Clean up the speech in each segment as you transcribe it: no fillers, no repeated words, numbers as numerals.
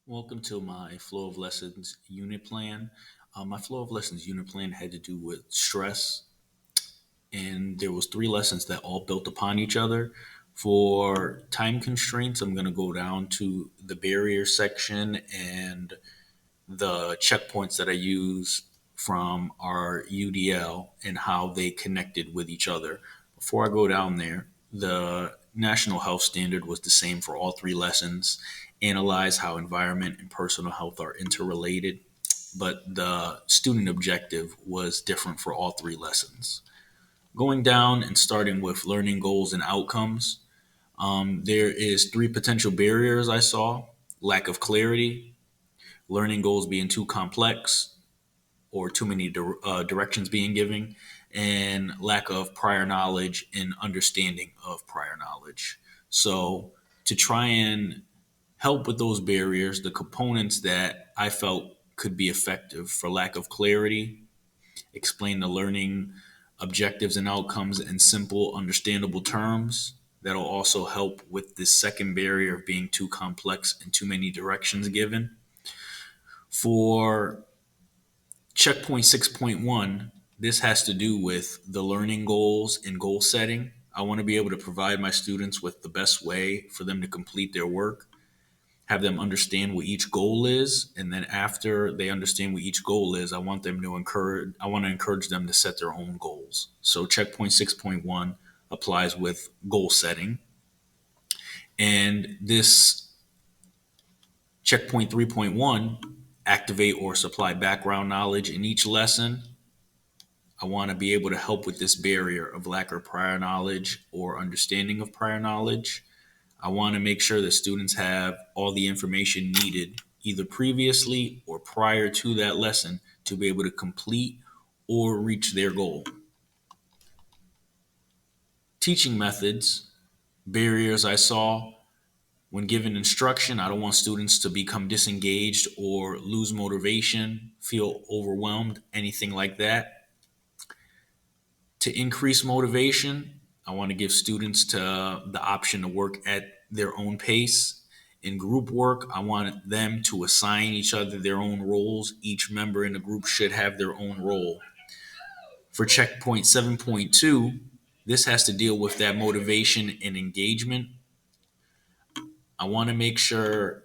Welcome to my Flow of Lessons unit plan. My Flow of Lessons unit plan had to do with stress, and there was three lessons that all built upon each other. For time constraints, I'm going to go down to the barrier section and the checkpoints that I use from our UDL and how they connected with each other. Before I go down there, the National Health Standard was the same for all three lessons. Analyze how environment and personal health are interrelated, but the student objective was different for all three lessons. Going down and starting with learning goals and outcomes, there is three potential barriers I saw: lack of clarity, learning goals being too complex or too many directions being given, and lack of prior knowledge and understanding of prior knowledge. So, to try and help with those barriers, the components that I felt could be effective: for lack of clarity, explain the learning objectives and outcomes in simple, understandable terms. That'll also help with this second barrier of being too complex and too many directions given. For checkpoint 6.1, this has to do with the learning goals and goal setting. I want to be able to provide my students with the best way for them to complete their work, have them understand what each goal is, and then after they understand what each goal is, I want to encourage them to set their own goals. So checkpoint 6.1 applies with goal setting. And this checkpoint 3.1, activate or supply background knowledge in each lesson. I want to be able to help with this barrier of lack of prior knowledge or understanding of prior knowledge. I want to make sure that students have all the information needed, either previously or prior to that lesson, to be able to complete or reach their goal. Teaching methods, barriers I saw: when given instruction, I don't want students to become disengaged or lose motivation, feel overwhelmed, anything like that. To increase motivation, I want to give students the option to work at their own pace. In group work, I want them to assign each other their own roles. Each member in the group should have their own role. For checkpoint 7.2, this has to deal with that motivation and engagement. I want to make sure,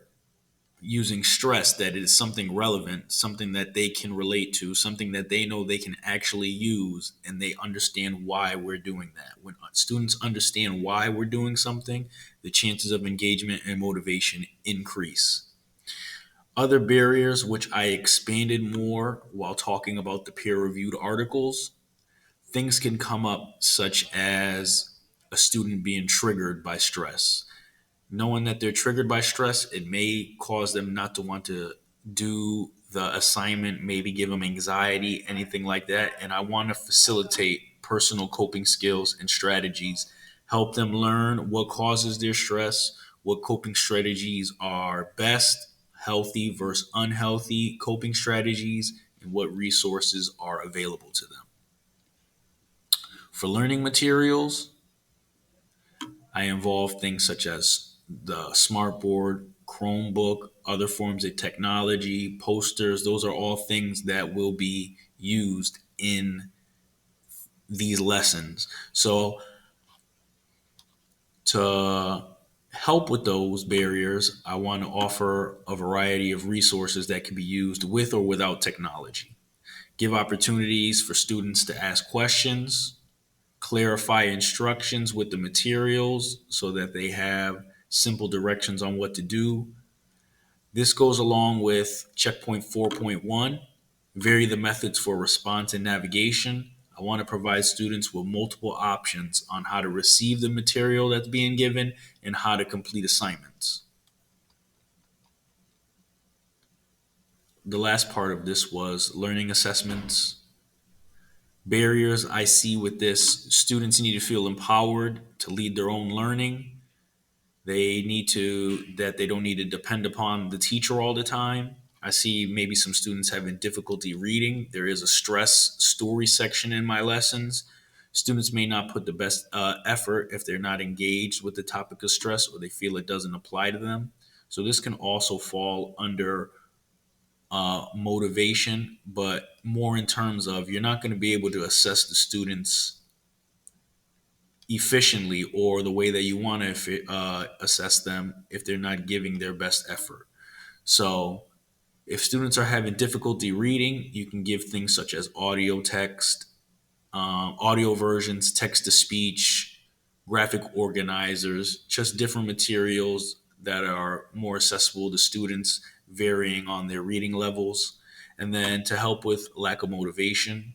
using stress, that it is something relevant, something that they can relate to, something that they know they can actually use, and they understand why we're doing that. When students understand why we're doing something, the chances of engagement and motivation increase. Other barriers, which I expanded more while talking about the peer reviewed articles, things can come up such as a student being triggered by stress. Knowing that they're triggered by stress, it may cause them not to want to do the assignment, maybe give them anxiety, anything like that. And I want to facilitate personal coping skills and strategies, help them learn what causes their stress, what coping strategies are best, healthy versus unhealthy coping strategies, and what resources are available to them. For learning materials, I involve things such as the smartboard, Chromebook, other forms of technology, posters. Those are all things that will be used in these lessons. So, to help with those barriers, I want to offer a variety of resources that can be used with or without technology. Give opportunities for students to ask questions, clarify instructions with the materials so that they have simple directions on what to do. This goes along with checkpoint 4.1, vary the methods for response and navigation. I want to provide students with multiple options on how to receive the material that's being given and how to complete assignments. The last part of this was learning assessments. Barriers I see with this: students need to feel empowered to lead their own learning. They don't need to depend upon the teacher all the time. I see maybe some students having difficulty reading. There is a stress story section in my lessons. Students may not put the best effort if they're not engaged with the topic of stress or they feel it doesn't apply to them. So this can also fall under motivation, but more in terms of you're not going to be able to assess the students efficiently or the way that you want to assess them if they're not giving their best effort. So if students are having difficulty reading, you can give things such as audio text, audio versions, text to speech, graphic organizers, just different materials that are more accessible to students, varying on their reading levels. And then to help with lack of motivation,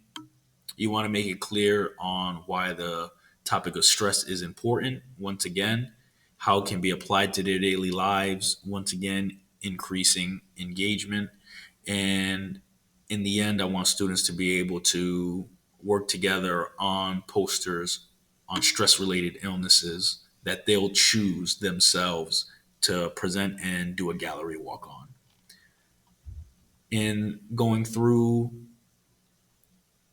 you want to make it clear on why the topic of stress is important. Once again, how it can be applied to their daily lives. Once again, increasing engagement. And in the end, I want students to be able to work together on posters on stress related illnesses that they'll choose themselves to present and do a gallery walk on. In going through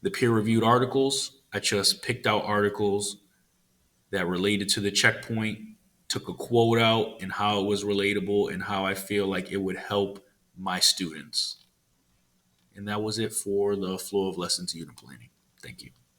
the peer reviewed articles, I just picked out articles that related to the checkpoint, took a quote out and how it was relatable and how I feel like it would help my students. And that was it for the flow of lessons unit planning. Thank you.